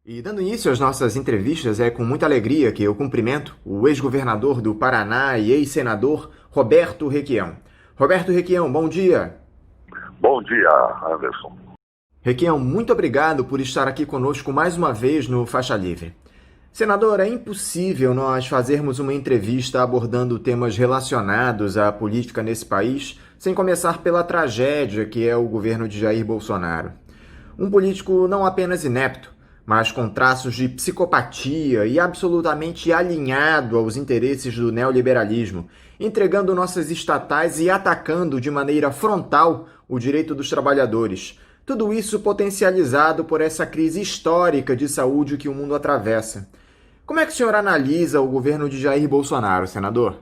E dando início às nossas entrevistas, é com muita alegria que eu cumprimento o ex-governador do Paraná e ex-senador Roberto Requião. Roberto Requião, bom dia. Bom dia, Anderson. Requião, muito obrigado por estar aqui conosco mais uma vez no Faixa Livre. Senador, é impossível nós fazermos uma entrevista abordando temas relacionados à política nesse país sem começar pela tragédia que é o governo de Jair Bolsonaro. Um político não apenas inepto, mas com traços de psicopatia e absolutamente alinhado aos interesses do neoliberalismo, entregando nossas estatais e atacando de maneira frontal o direito dos trabalhadores. Tudo isso potencializado por essa crise histórica de saúde que o mundo atravessa. Como é que o senhor analisa o governo de Jair Bolsonaro, senador?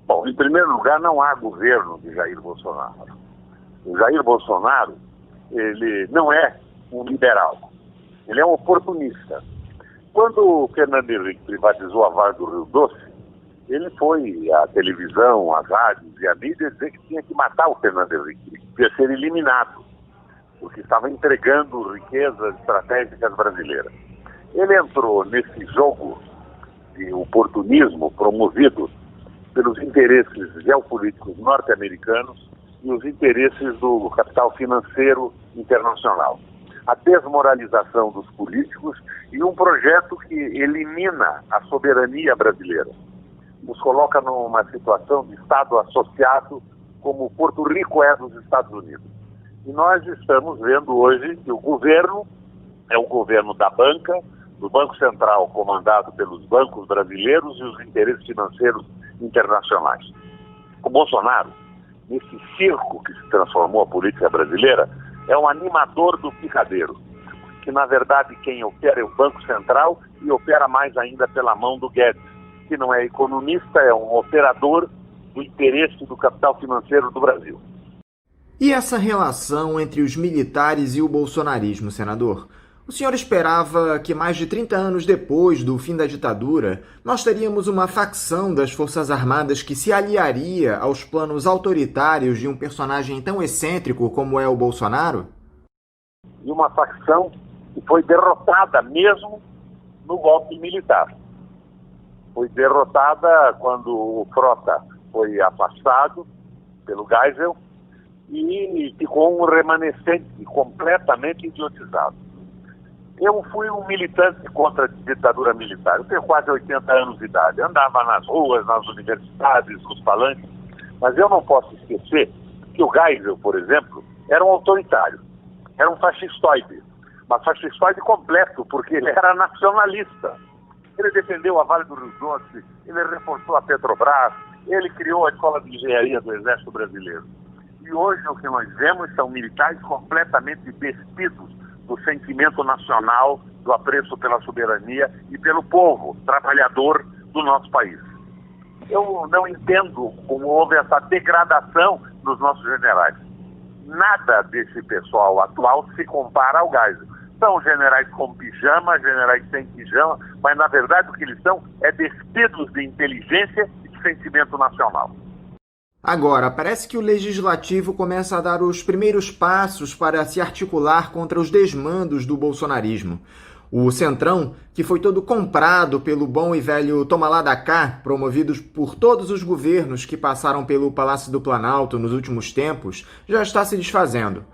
Bom, em primeiro lugar, não há governo de Jair Bolsonaro. O Jair Bolsonaro, ele não é um liberal. Ele é um oportunista. Quando o Fernando Henrique privatizou a Vale do Rio Doce, ele foi à televisão, às rádios e à mídia dizer que tinha que matar o Fernando Henrique, que devia ser eliminado, porque estava entregando riquezas estratégicas brasileiras. Ele entrou nesse jogo de oportunismo promovido pelos interesses geopolíticos norte-americanos e os interesses do capital financeiro internacional. A desmoralização dos políticos e um projeto que elimina a soberania brasileira. Nos coloca numa situação de Estado associado, como Porto Rico é dos Estados Unidos. E nós estamos vendo hoje que o governo é o governo da banca, do Banco Central comandado pelos bancos brasileiros e os interesses financeiros internacionais. O Bolsonaro, nesse circo que se transformou a política brasileira, é um animador do picadeiro, que na verdade quem opera é o Banco Central e opera mais ainda pela mão do Guedes, que não é economista, é um operador do interesse do capital financeiro do Brasil. E essa relação entre os militares e o bolsonarismo, senador? O senhor esperava que mais de 30 anos depois do fim da ditadura, nós teríamos uma facção das Forças Armadas que se aliaria aos planos autoritários de um personagem tão excêntrico como é o Bolsonaro? E uma facção que foi derrotada mesmo no golpe militar. Foi derrotada quando o Frota foi afastado pelo Geisel e ficou um remanescente completamente idiotizado. Eu fui um militante contra a ditadura militar. Eu tenho quase 80 anos de idade. Andava nas ruas, nas universidades, nos palanques. Mas eu não posso esquecer que o Geisel, por exemplo, era um autoritário. Era um fascistoide. Mas fascistoide completo, porque ele era nacionalista. Ele defendeu a Vale do Rio Doce, ele reforçou a Petrobras, ele criou a Escola de Engenharia do Exército Brasileiro. E hoje o que nós vemos são militares completamente despidos do sentimento nacional, do apreço pela soberania e pelo povo trabalhador do nosso país. Eu não entendo como houve essa degradação dos nossos generais. Nada desse pessoal atual se compara ao Geisel. São generais com pijama, generais sem pijama, mas na verdade o que eles são é despidos de inteligência e de sentimento nacional. Agora, parece que o Legislativo começa a dar os primeiros passos para se articular contra os desmandos do bolsonarismo. O Centrão, que foi todo comprado pelo bom e velho toma lá da cá, promovidos por todos os governos que passaram pelo Palácio do Planalto nos últimos tempos, já está se desfazendo.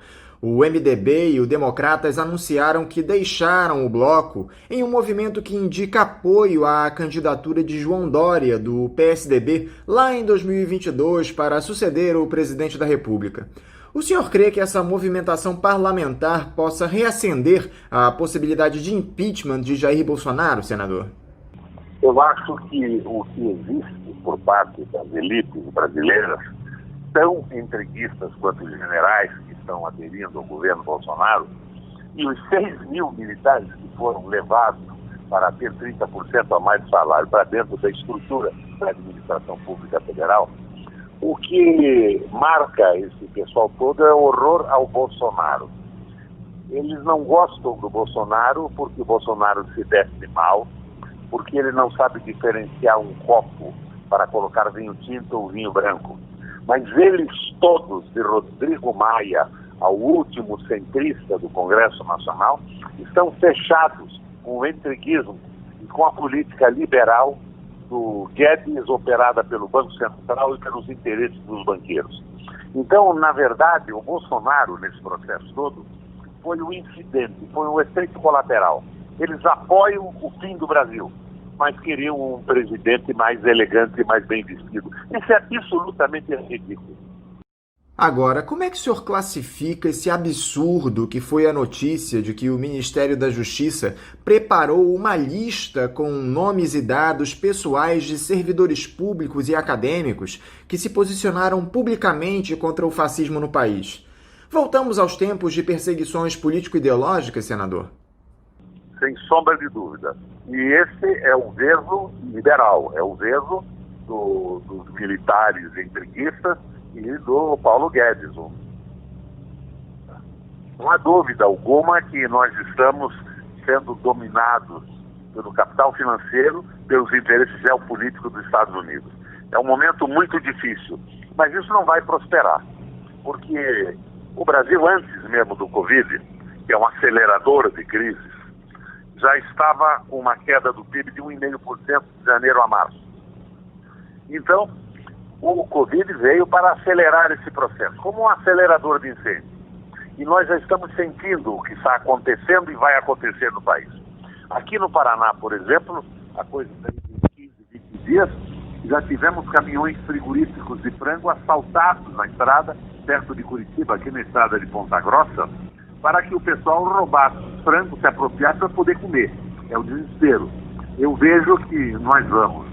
O MDB e o Democratas anunciaram que deixaram o bloco em um movimento que indica apoio à candidatura de João Dória, do PSDB, lá em 2022, para suceder o presidente da República. O senhor crê que essa movimentação parlamentar possa reacender a possibilidade de impeachment de Jair Bolsonaro, senador? Eu acho que o que existe por parte das elites brasileiras, tão entreguistas quanto os generais que estão aderindo ao governo Bolsonaro, e os 6 mil militares que foram levados para ter 30% a mais de salário para dentro da estrutura da administração pública federal, o que marca esse pessoal todo é o horror ao Bolsonaro. Eles não gostam do Bolsonaro porque o Bolsonaro se veste mal, porque ele não sabe diferenciar um copo para colocar vinho tinto ou vinho branco. Mas eles todos, de Rodrigo Maia ao último centrista do Congresso Nacional, estão fechados com o entreguismo e com a política liberal do Guedes, operada pelo Banco Central e pelos interesses dos banqueiros. Então, na verdade, o Bolsonaro, nesse processo todo, foi um incidente, foi um efeito colateral. Eles apoiam o fim do Brasil, mas queriam um presidente mais elegante e mais bem vestido. Isso é absolutamente ridículo. Agora, como é que o senhor classifica esse absurdo que foi a notícia de que o Ministério da Justiça preparou uma lista com nomes e dados pessoais de servidores públicos e acadêmicos que se posicionaram publicamente contra o fascismo no país? Voltamos aos tempos de perseguições político-ideológicas, senador? Sem sombra de dúvida. E esse é o verso liberal, é o verso dos militares entreguistas e do Paulo Guedes. Não há dúvida alguma que nós estamos sendo dominados pelo capital financeiro, pelos interesses geopolíticos dos Estados Unidos. É um momento muito difícil, mas isso não vai prosperar, porque o Brasil, antes mesmo do Covid, que é um acelerador de crises, já estava com uma queda do PIB de 1,5% de janeiro a março. Então, o Covid veio para acelerar esse processo, como um acelerador de incêndio. E nós já estamos sentindo o que está acontecendo e vai acontecer no país. Aqui no Paraná, por exemplo, há coisa de 15, 20 dias, já tivemos caminhões frigoríficos de frango assaltados na estrada, perto de Curitiba, aqui na estrada de Ponta Grossa, para que o pessoal roubasse frango, se apropriasse para poder comer. É o desespero. Eu vejo que nós vamos,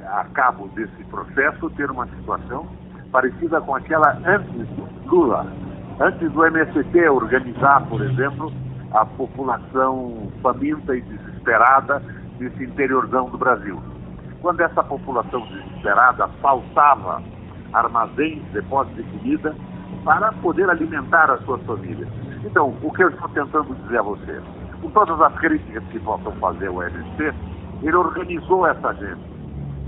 a cabo desse processo, ter uma situação parecida com aquela antes do Lula, antes do MST organizar, por exemplo, a população faminta e desesperada desse interiorzão do Brasil. Quando essa população desesperada faltava armazéns, depósitos de comida para poder alimentar as suas famílias. Então, o que eu estou tentando dizer a você, com todas as críticas que possam fazer o MST, ele organizou essa gente.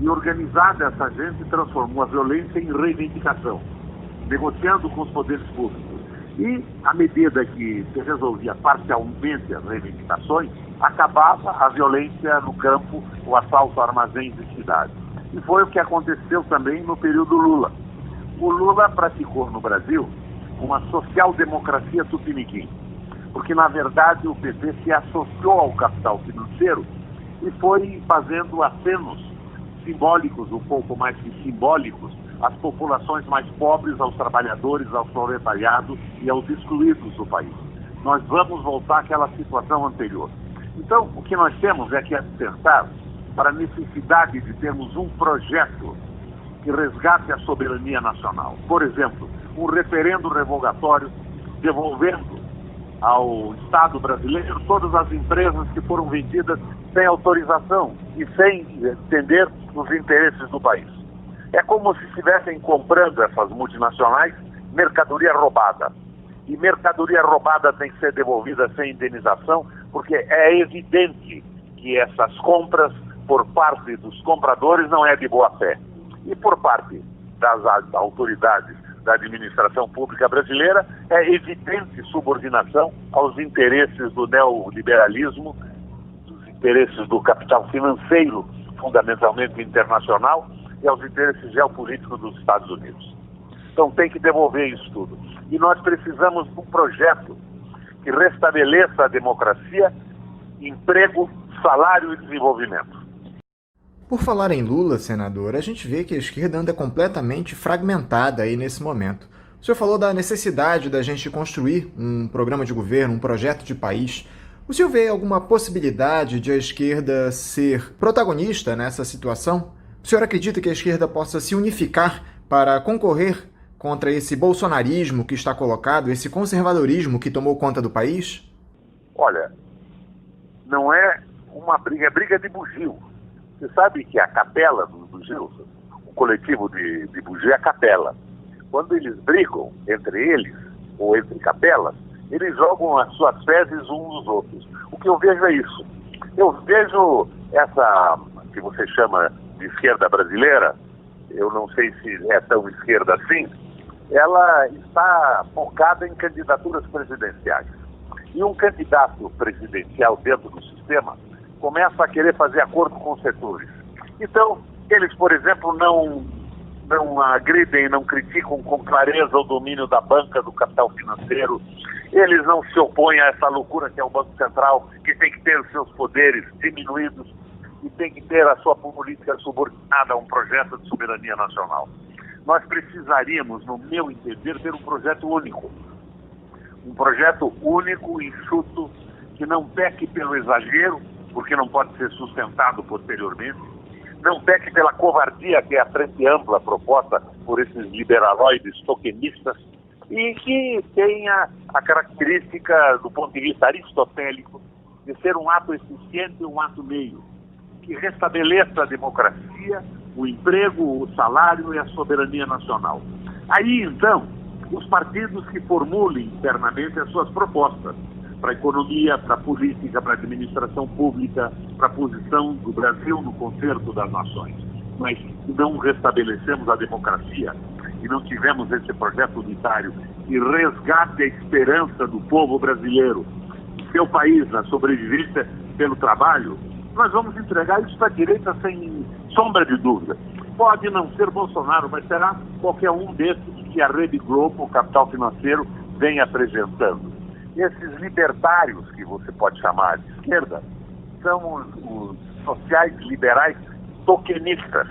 E organizada essa gente transformou a violência em reivindicação, negociando com os poderes públicos. E, à medida que se resolvia parcialmente as reivindicações, acabava a violência no campo, o assalto a armazéns de cidades. E foi o que aconteceu também no período Lula. O Lula praticou no Brasil uma social-democracia tupiniquim, porque, na verdade, o PT se associou ao capital financeiro e foi fazendo acenos simbólicos, um pouco mais que simbólicos, às populações mais pobres, aos trabalhadores, ao proletariado e aos excluídos do país. Nós vamos voltar àquela situação anterior. Então, o que nós temos é que atentar para a necessidade de termos um projeto que resgate a soberania nacional. Por exemplo, um referendo revogatório devolvendo ao Estado brasileiro todas as empresas que foram vendidas sem autorização e sem atender os interesses do país. É como se estivessem comprando essas multinacionais mercadoria roubada. E mercadoria roubada tem que ser devolvida sem indenização, porque é evidente que essas compras por parte dos compradores não é de boa fé. E por parte das autoridades da administração pública brasileira, é evidente subordinação aos interesses do neoliberalismo, dos interesses do capital financeiro, fundamentalmente internacional, e aos interesses geopolíticos dos Estados Unidos. Então tem que devolver isso tudo. E nós precisamos de um projeto que restabeleça a democracia, emprego, salário e desenvolvimento. Por falar em Lula, senador, a gente vê que a esquerda anda completamente fragmentada aí nesse momento. O senhor falou da necessidade da gente construir um programa de governo, um projeto de país. O senhor vê alguma possibilidade de a esquerda ser protagonista nessa situação? O senhor acredita que a esquerda possa se unificar para concorrer contra esse bolsonarismo que está colocado, esse conservadorismo que tomou conta do país? Olha, não é uma briga, é briga de bugio. Você sabe que a capela dos bugios, o coletivo de bugio é a capela. Quando eles brigam entre eles, ou entre capelas, eles jogam as suas fezes uns nos outros. O que eu vejo é isso. Eu vejo essa, que você chama de esquerda brasileira, eu não sei se é tão esquerda assim, ela está focada em candidaturas presidenciais. E um candidato presidencial dentro do sistema começa a querer fazer acordo com os setores. Então, eles, por exemplo, não agridem, não criticam com clareza o domínio da banca, do capital financeiro. Eles não se opõem a essa loucura que é o Banco Central, que tem que ter os seus poderes diminuídos e tem que ter a sua política subordinada a um projeto de soberania nacional. Nós precisaríamos, no meu entender, ter um projeto único. Um projeto único, enxuto, que não peque pelo exagero, porque não pode ser sustentado posteriormente, não peque pela covardia, que é a frente ampla proposta por esses liberaloides tokenistas, e que tenha a característica, do ponto de vista aristotélico, de ser um ato eficiente e um ato meio, que restabeleça a democracia, o emprego, o salário e a soberania nacional. Aí, então, os partidos que formulem internamente as suas propostas para a economia, para a política, para a administração pública, para a posição do Brasil no concerto das nações. Mas não restabelecemos a democracia e não tivemos esse projeto unitário e resgate a esperança do povo brasileiro, seu país, na sobrevivência pelo trabalho, nós vamos entregar isso para a direita sem sombra de dúvida. Pode não ser Bolsonaro, mas será qualquer um desses que a Rede Globo, o capital financeiro, vem apresentando. Esses libertários, que você pode chamar de esquerda, são os sociais liberais tokenistas.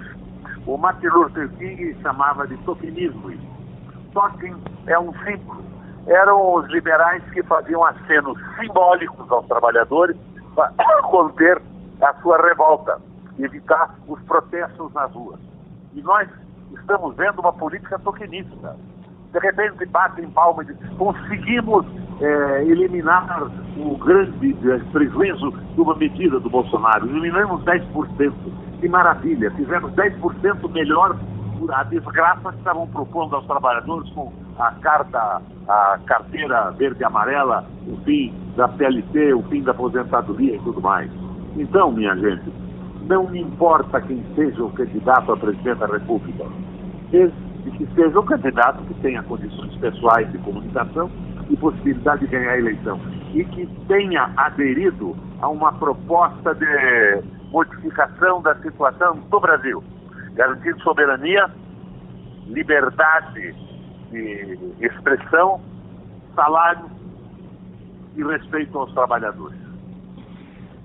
O Martin Luther King chamava de tokenismo. Token é um símbolo. Eram os liberais que faziam acenos simbólicos aos trabalhadores para conter a sua revolta, evitar os protestos nas ruas. E nós estamos vendo uma política tokenista. De repente batem palma e dizem, conseguimos eliminar o grande prejuízo de uma medida do Bolsonaro. Eliminamos 10%. Que maravilha, fizemos 10% melhor a desgraça que estavam propondo aos trabalhadores com a carteira verde e amarela, o fim da PLT, o fim da aposentadoria e tudo mais. Então, minha gente, não me importa quem seja o candidato a presidente da República, desde que seja um candidato que tenha condições pessoais de comunicação e possibilidade de ganhar a eleição, e que tenha aderido a uma proposta de modificação da situação do Brasil, garantindo soberania, liberdade de expressão, salário e respeito aos trabalhadores.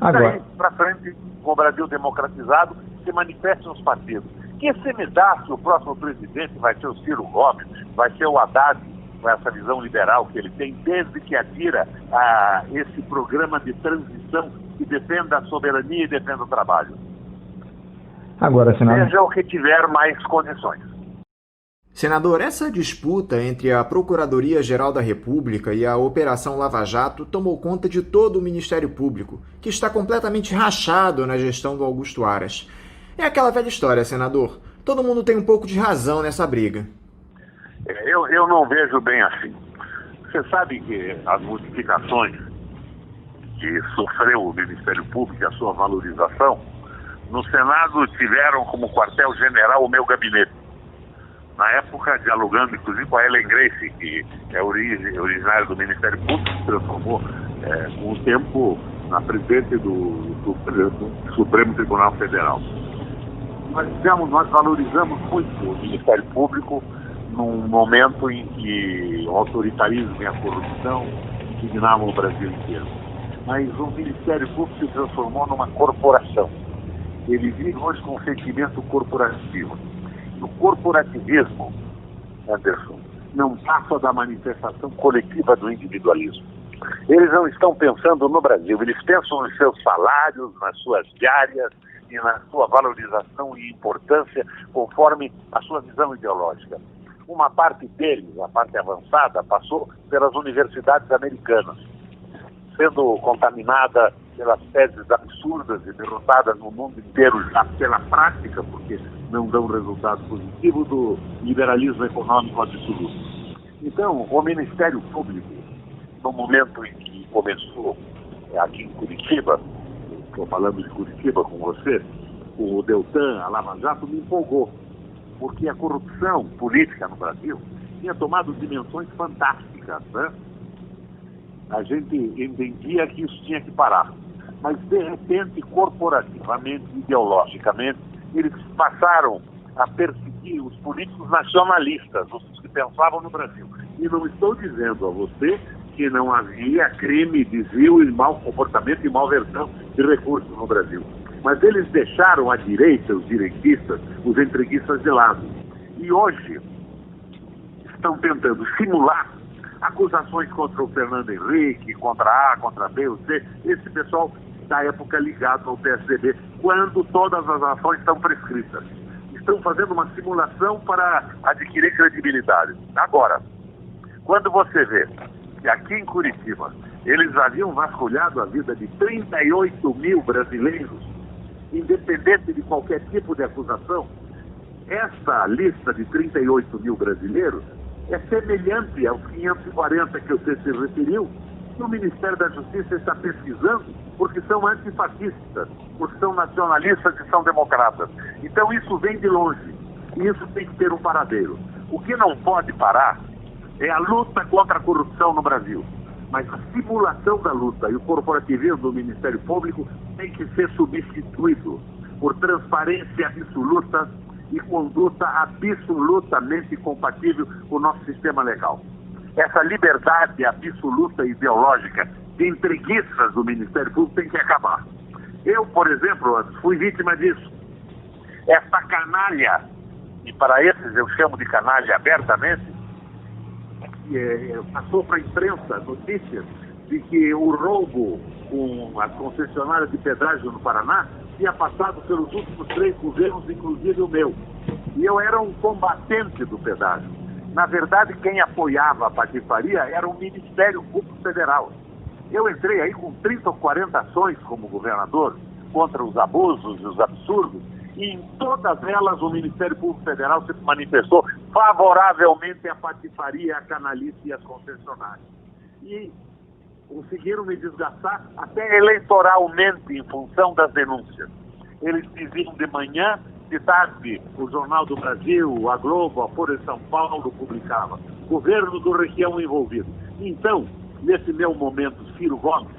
Agora, daí para frente, com o Brasil democratizado, se manifestam os partidos. Que se me dá que o próximo presidente vai ser o Ciro Gomes, vai ser o Haddad, com essa visão liberal que ele tem, desde que adira a esse programa de transição que defenda a soberania e defenda o trabalho. Agora, senador, seja o que tiver mais condições. Senador, essa disputa entre a Procuradoria-Geral da República e a Operação Lava Jato tomou conta de todo o Ministério Público, que está completamente rachado na gestão do Augusto Aras. É aquela velha história, senador. Todo mundo tem um pouco de razão nessa briga. Eu não vejo bem assim. Você sabe que as modificações que sofreu o Ministério Público e a sua valorização, no Senado tiveram como quartel-general o meu gabinete. Na época, dialogando inclusive com a Ellen Grace, que é originária do Ministério Público, se transformou com o tempo na presidente do Supremo Tribunal Federal. Nós valorizamos muito o Ministério Público num momento em que o autoritarismo e a corrupção indignavam o Brasil inteiro. Mas o Ministério Público se transformou numa corporação. Ele vive hoje com um sentimento corporativo. O corporativismo, Anderson, não passa da manifestação coletiva do individualismo. Eles não estão pensando no Brasil, eles pensam nos seus salários, nas suas diárias e na sua valorização e importância conforme a sua visão ideológica. Uma parte deles, a parte avançada, passou pelas universidades americanas, sendo contaminada pelas teses absurdas e derrotadas no mundo inteiro já pela prática, porque não dão resultado positivo do liberalismo econômico absoluto. Então, o Ministério Público, no momento em que começou aqui em Curitiba, estou falando de Curitiba com você, o Deltan, a Lava Jato, me empolgou, porque a corrupção política no Brasil tinha tomado dimensões fantásticas, né? A gente entendia que isso tinha que parar. Mas, de repente, corporativamente, ideologicamente, eles passaram a perseguir os políticos nacionalistas, os que pensavam no Brasil. E não estou dizendo a você que não havia crime, desvio e mau comportamento e malversão de recursos no Brasil. Mas eles deixaram a direita, os direitistas, os entreguistas de lado. E hoje estão tentando simular acusações contra o Fernando Henrique, contra A, contra B, o C, esse pessoal da época ligado ao PSDB, quando todas as ações estão prescritas. Estão fazendo uma simulação para adquirir credibilidade. Agora, quando você vê que aqui em Curitiba eles haviam vasculhado a vida de 38 mil brasileiros, independente de qualquer tipo de acusação, essa lista de 38 mil brasileiros é semelhante aos 540 que você se referiu, que o Ministério da Justiça está pesquisando, porque são antifascistas, porque são nacionalistas e são democratas. Então isso vem de longe, e isso tem que ter um paradeiro. O que não pode parar é a luta contra a corrupção no Brasil. Mas a simulação da luta e o corporativismo do Ministério Público tem que ser substituído por transparência absoluta e conduta absolutamente compatível com o nosso sistema legal. Essa liberdade absoluta e ideológica de entreguistas do Ministério Público tem que acabar. Eu, por exemplo, fui vítima disso. Essa canalha, e para esses eu chamo de canalha abertamente, passou para a imprensa notícias de que o roubo com as concessionárias de pedágio no Paraná tinha passado pelos últimos 3 governos, inclusive o meu. E eu era um combatente do pedágio. Na verdade, quem apoiava a patifaria era o Ministério Público Federal. Eu entrei aí com 30 ou 40 ações como governador contra os abusos e os absurdos, e em todas elas o Ministério Público Federal se manifestou favoravelmente à patifaria, à canalice e às concessionárias. E conseguiram me desgastar até eleitoralmente em função das denúncias. Eles diziam de manhã, de tarde, o Jornal do Brasil, a Globo, a Folha de São Paulo publicava. Governo do Requião envolvido. Então, nesse meu momento, Ciro Gomes,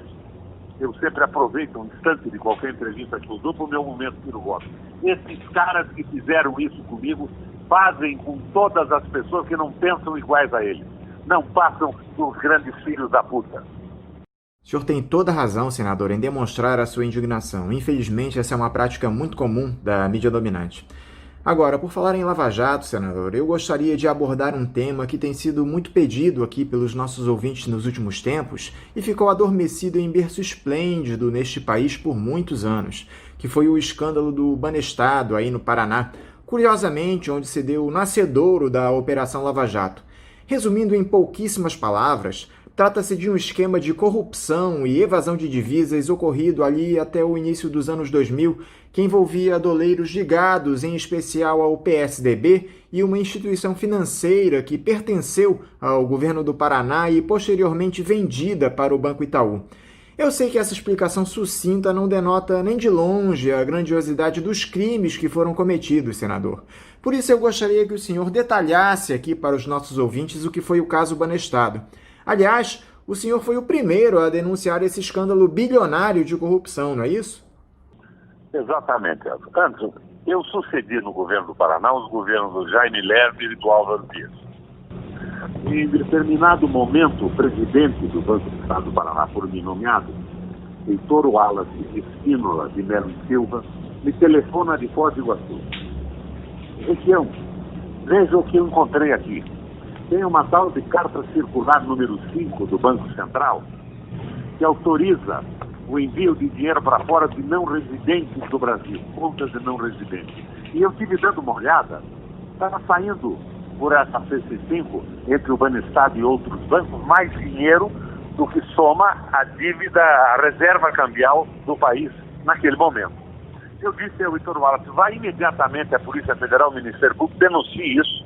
eu sempre aproveito um instante de qualquer entrevista que eu dou para o meu momento, Ciro Gomes. Esses caras que fizeram isso comigo fazem com todas as pessoas que não pensam iguais a eles. Não passam dos grandes filhos da puta. O senhor tem toda a razão, senador, em demonstrar a sua indignação. Infelizmente, essa é uma prática muito comum da mídia dominante. Agora, por falar em Lava Jato, senador, eu gostaria de abordar um tema que tem sido muito pedido aqui pelos nossos ouvintes nos últimos tempos e ficou adormecido em berço esplêndido neste país por muitos anos, que foi o escândalo do Banestado, aí no Paraná, curiosamente onde se deu o nascedouro da Operação Lava Jato. Resumindo em pouquíssimas palavras, trata-se de um esquema de corrupção e evasão de divisas ocorrido ali até o início dos anos 2000, que envolvia doleiros ligados, em especial ao PSDB, e uma instituição financeira que pertenceu ao governo do Paraná e posteriormente vendida para o Banco Itaú. Eu sei que essa explicação sucinta não denota nem de longe a grandiosidade dos crimes que foram cometidos, senador. Por isso eu gostaria que o senhor detalhasse aqui para os nossos ouvintes o que foi o caso Banestado. Aliás, o senhor foi o primeiro a denunciar esse escândalo bilionário de corrupção, não é isso? Exatamente, Elton. Antes, eu sucedi no governo do Paraná os governos do Jaime Lerner e do Álvaro Dias. Em determinado momento, o presidente do Banco do Estado do Paraná, por mim nomeado, Heitor Wallace Espínola de Melo e Silva, me telefona de Foz do Iguaçu. Região, veja o que eu encontrei aqui. Tem uma tal de carta circular número 5 do Banco Central que autoriza o envio de dinheiro para fora de não residentes do Brasil, contas de não residentes. E eu estive dando uma olhada, estava saindo por essa CC5, entre o Banestado e outros bancos, mais dinheiro do que soma a dívida, a reserva cambial do país naquele momento. Eu disse ao Heitor Wallace, vai imediatamente à Polícia Federal, ao Ministério Público, denuncie isso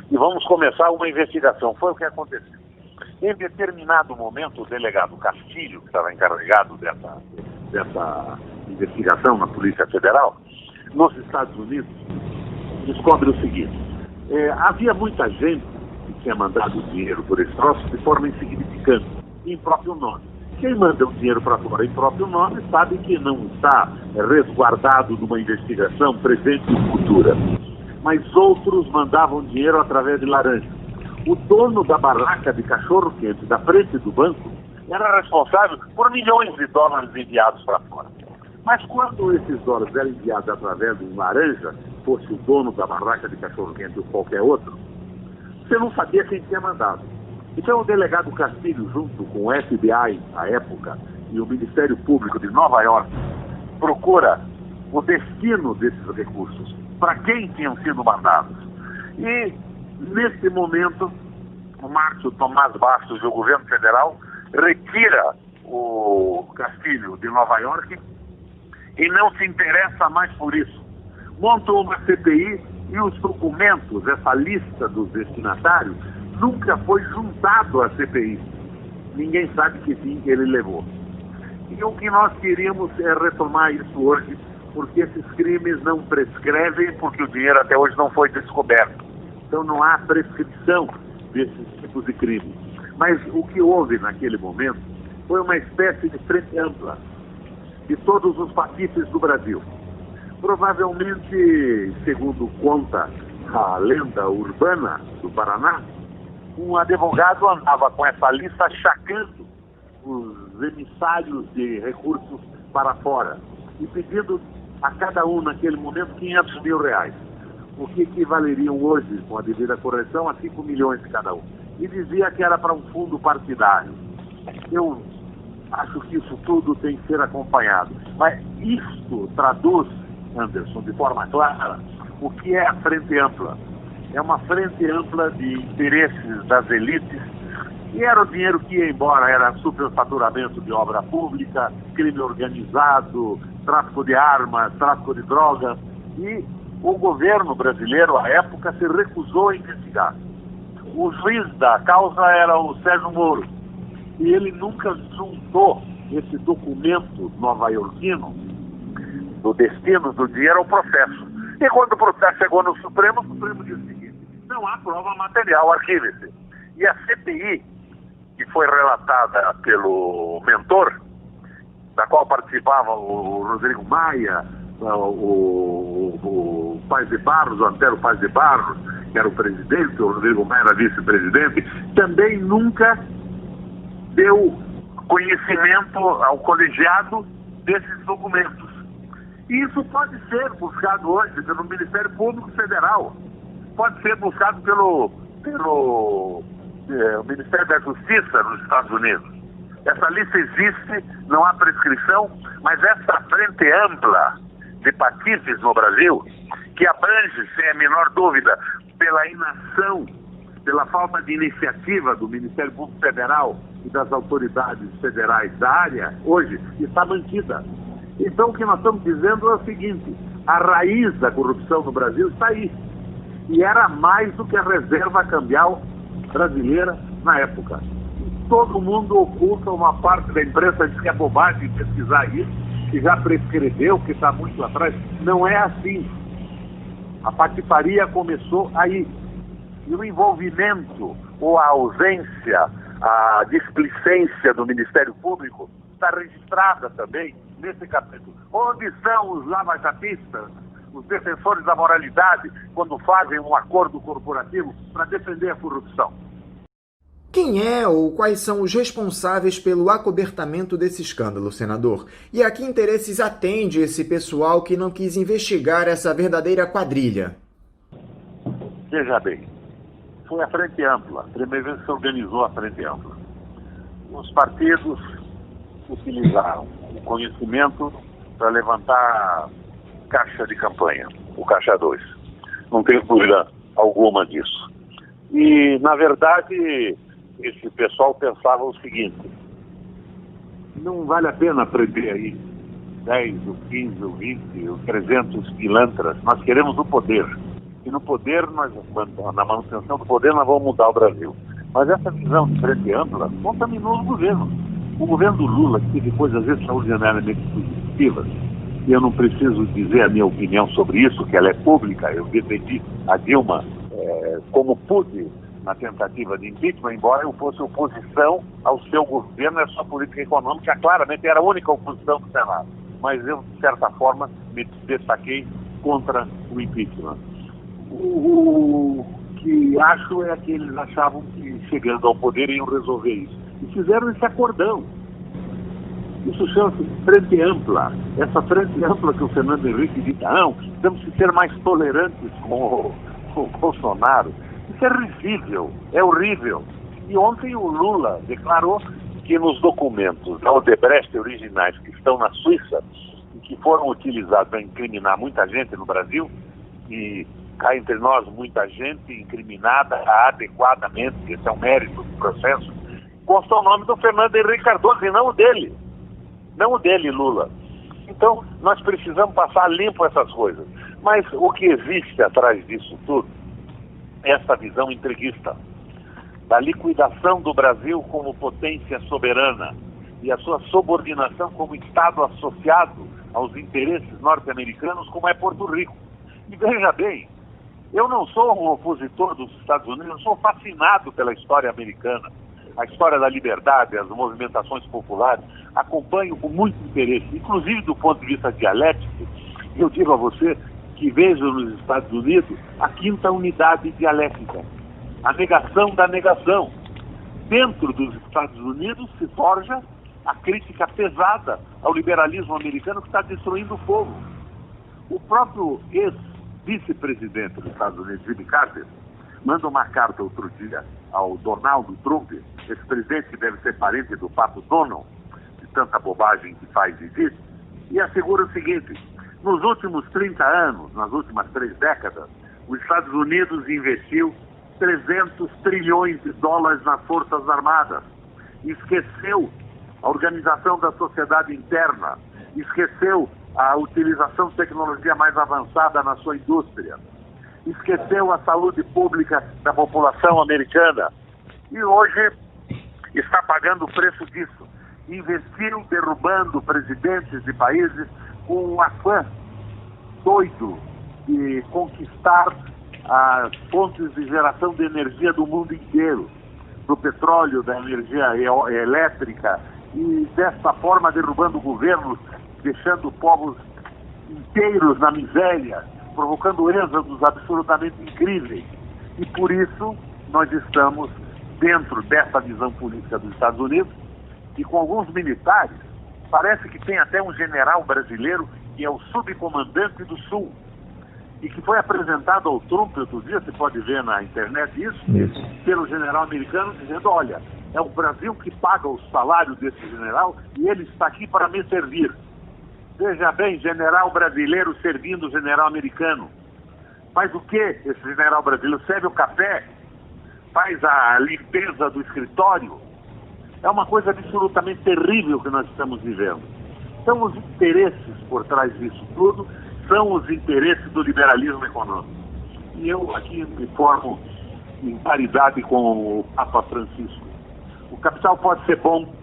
e vamos começar uma investigação. Foi o que aconteceu. Em determinado momento, o delegado Castilho, que estava encarregado dessa investigação na Polícia Federal, nos Estados Unidos, descobre o seguinte: havia muita gente que tinha mandado dinheiro por esse troço de forma insignificante. em próprio nome. Quem manda o dinheiro para fora em próprio nome sabe que não está resguardado numa investigação presente e futura. Mas outros mandavam dinheiro através de laranja. O dono da barraca de cachorro-quente da frente do banco era responsável por milhões de dólares enviados para fora. Mas quando esses dólares eram enviados através de um laranja, fosse o dono da barraca de cachorro-quente ou qualquer outro, você não sabia quem tinha mandado. Então o delegado Castilho, junto com o FBI, à época, e o Ministério Público de Nova York, procura o destino desses recursos, para quem tinham sido mandados. E, nesse momento, o Márcio Tomás Bastos e o governo federal retira o Castilho de Nova York e não se interessa mais por isso. Montam uma CPI e os documentos, essa lista dos destinatários, nunca foi juntado à CPI. Ninguém sabe que fim ele levou. E o que nós queríamos é retomar isso hoje, porque esses crimes não prescrevem, porque o dinheiro até hoje não foi descoberto. Então não há prescrição desses tipos de crimes. Mas o que houve naquele momento foi uma espécie de frente ampla de todos os patifes do Brasil. Provavelmente, segundo conta a lenda urbana do Paraná, um advogado andava com essa lista achacando os emissários de recursos para fora e pedindo a cada um naquele momento 500 mil reais, o que equivaleriam hoje, com a devida correção, a 5 milhões de cada um. E dizia que era para um fundo partidário. Eu acho que isso tudo tem que ser acompanhado. Mas isto traduz, Anderson, de forma clara, o que é a frente ampla. É uma frente ampla de interesses das elites, e era o dinheiro que ia embora, era superfaturamento de obra pública, crime organizado, tráfico de armas, tráfico de drogas, e o governo brasileiro, à época, se recusou a investigar. O juiz da causa era o Sérgio Moro, e ele nunca juntou esse documento nova-iorquino do destino do dinheiro ao processo. E quando o processo chegou no Supremo, o Supremo disse o seguinte: não há prova material, arquive-se. E a CPI, que foi relatada pelo mentor, da qual participavam o Rodrigo Maia, o Paz de Barros, o Antero Paz de Barros, que era o presidente, o Rodrigo Maia era vice-presidente, também nunca deu conhecimento ao colegiado desses documentos. E isso pode ser buscado hoje pelo Ministério Público Federal, pode ser buscado pelo Ministério da Justiça nos Estados Unidos. Essa lista existe, não há prescrição, mas essa frente ampla de patifes no Brasil, que abrange, sem a menor dúvida, pela inação, pela falta de iniciativa do Ministério Público Federal e das autoridades federais da área, hoje está mantida. Então o que nós estamos dizendo é o seguinte: a raiz da corrupção no Brasil está aí. E era mais do que a reserva cambial brasileira na época. Todo mundo oculta, uma parte da imprensa diz que é bobagem pesquisar isso, que já prescreveu, que está muito atrás. Não é assim. A patifaria começou aí. E o envolvimento ou a ausência, a displicência do Ministério Público está registrada também nesse capítulo. Onde estão os lavajatistas, os defensores da moralidade, quando fazem um acordo corporativo para defender a corrupção? Quem é ou quais são os responsáveis pelo acobertamento desse escândalo, senador? E a que interesses atende esse pessoal que não quis investigar essa verdadeira quadrilha? Veja bem, foi a Frente Ampla, a primeira vez que se organizou a Frente Ampla. Os partidos utilizaram o conhecimento para levantar caixa de campanha, o Caixa 2. Não tenho dúvida alguma disso. E, na verdade, esse pessoal pensava o seguinte: não vale a pena prender aí 10, ou 15, ou 20, ou 300 pilantras. Nós queremos o poder. E no poder, na manutenção do poder, nós vamos mudar o Brasil. Mas essa visão de frente ampla contaminou o governo. O governo do Lula, que teve coisas extraordinariamente positivas, e eu não preciso dizer a minha opinião sobre isso, que ela é pública. Eu defendi a Dilma como pude na tentativa de impeachment, embora eu fosse oposição ao seu governo e à sua política econômica, claramente era a única oposição do Senado. Mas eu, de certa forma, me destaquei contra o impeachment. O que acho é que eles achavam que, chegando ao poder, iam resolver isso. E fizeram esse acordão. Isso chama-se frente ampla. Essa frente ampla que o Fernando Henrique diz, não, temos que ser mais tolerantes com o Bolsonaro. Isso é risível, é horrível. E ontem o Lula declarou que nos documentos da Odebrecht originais que estão na Suíça e que foram utilizados para incriminar muita gente no Brasil, e cá entre nós muita gente incriminada adequadamente, esse é o mérito do processo, consta o nome do Fernando Henrique Cardoso e não o dele. Não o dele, Lula. Então, nós precisamos passar limpo essas coisas. Mas o que existe atrás disso tudo é essa visão entreguista da liquidação do Brasil como potência soberana e a sua subordinação como Estado associado aos interesses norte-americanos, como é Porto Rico. E veja bem, eu não sou um opositor dos Estados Unidos, eu sou fascinado pela história americana, a história da liberdade, as movimentações populares, acompanho com muito interesse, inclusive do ponto de vista dialético. Eu digo a você que vejo nos Estados Unidos a quinta unidade dialética, a negação da negação. Dentro dos Estados Unidos se forja a crítica pesada ao liberalismo americano que está destruindo o povo. O próprio ex-vice-presidente dos Estados Unidos, Jimmy Carter, manda uma carta outro dia ao Donald Trump, esse presidente que deve ser parente do Pato Donald, de tanta bobagem que faz e diz, e assegura o seguinte: nos últimos 30 anos, nas últimas 3 décadas, os Estados Unidos investiu 300 trilhões de dólares nas Forças Armadas. Esqueceu a organização da sociedade interna, esqueceu a utilização de tecnologia mais avançada na sua indústria, esqueceu a saúde pública da população americana e hoje está pagando o preço disso. Investiu derrubando presidentes de países com um afã doido de conquistar as fontes de geração de energia do mundo inteiro, do petróleo, da energia elétrica, e dessa forma derrubando governos, deixando povos inteiros na miséria, provocando êxodos absolutamente incríveis. E por isso nós estamos dentro dessa visão política dos Estados Unidos e com alguns militares. Parece que tem até um general brasileiro que é o subcomandante do Sul e que foi apresentado ao Trump outro dia, você pode ver na internet isso. Pelo general americano dizendo, olha, é o Brasil que paga o salário desse general e ele está aqui para me servir. Veja bem, general brasileiro servindo o general americano. Faz o quê esse general brasileiro? Serve o café? Faz a limpeza do escritório? É uma coisa absolutamente terrível que nós estamos vivendo. Então, os interesses por trás disso tudo são os interesses do liberalismo econômico. E eu aqui me formo em paridade com o Papa Francisco. O capital pode ser bom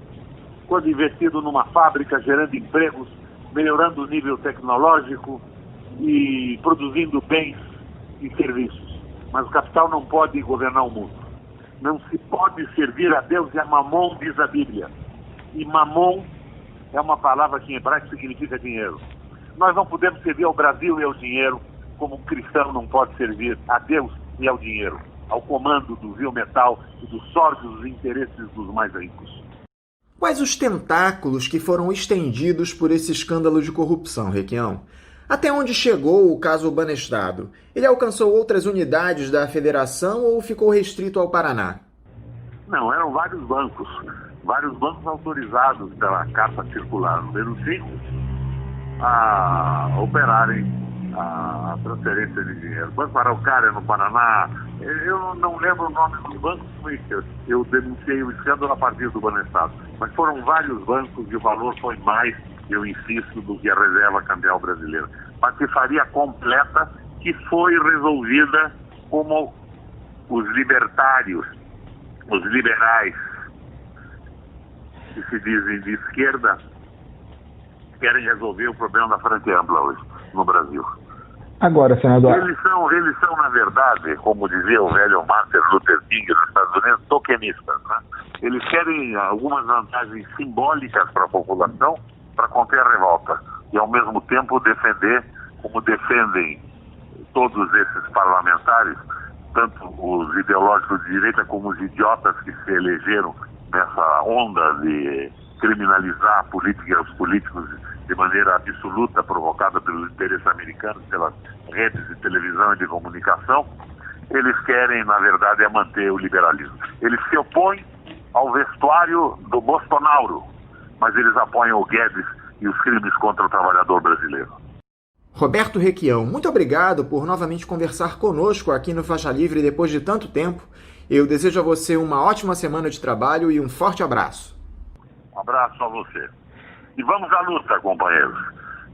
quando investido numa fábrica, gerando empregos, melhorando o nível tecnológico e produzindo bens e serviços. Mas o capital não pode governar o mundo. Não se pode servir a Deus e a Mamon, diz a Bíblia. E Mamon é uma palavra que em hebraico significa dinheiro. Nós não podemos servir ao Brasil e ao dinheiro como um cristão não pode servir a Deus e ao dinheiro, ao comando do vil metal e dos sórdidos interesses dos mais ricos. Quais os tentáculos que foram estendidos por esse escândalo de corrupção, Requião? Até onde chegou o caso Banestado? Ele alcançou outras unidades da federação ou ficou restrito ao Paraná? Não, eram vários bancos autorizados pela Carta Circular número 5 a operarem a transferência de dinheiro. Banco Araucária, no Paraná, eu não lembro o nome dos bancos, eu denunciei o escândalo a partir do Banestado, mas foram vários bancos e o valor foi mais, eu insisto, do que a reserva cambial brasileira. Patifaria completa que foi resolvida como os libertários, os liberais, que se dizem de esquerda, querem resolver o problema da frente ampla hoje no Brasil. Agora, senador. Eles são, na verdade, como dizia o velho Martin Luther King nos Estados Unidos, tokenistas, né? Eles querem algumas vantagens simbólicas para a população para conter a revolta e, ao mesmo tempo, defender, como defendem todos esses parlamentares, tanto os ideológicos de direita como os idiotas que se elegeram nessa onda de criminalizar a política e os políticos de maneira absoluta, provocada pelos interesses americanos, pelas redes de televisão e de comunicação. Eles querem, na verdade, manter o liberalismo. Eles se opõem ao vestuário do Bolsonaro, mas eles apoiam o Guedes e os crimes contra o trabalhador brasileiro. Roberto Requião, muito obrigado por novamente conversar conosco aqui no Faixa Livre depois de tanto tempo. Eu desejo a você uma ótima semana de trabalho e um forte abraço. Um abraço a você. E vamos à luta, companheiros.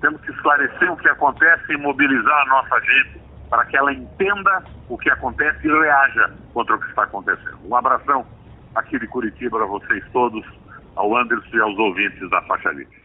Temos que esclarecer o que acontece e mobilizar a nossa gente para que ela entenda o que acontece e reaja contra o que está acontecendo. Um abração aqui de Curitiba a vocês todos, ao Anderson e aos ouvintes da Faixa Livre.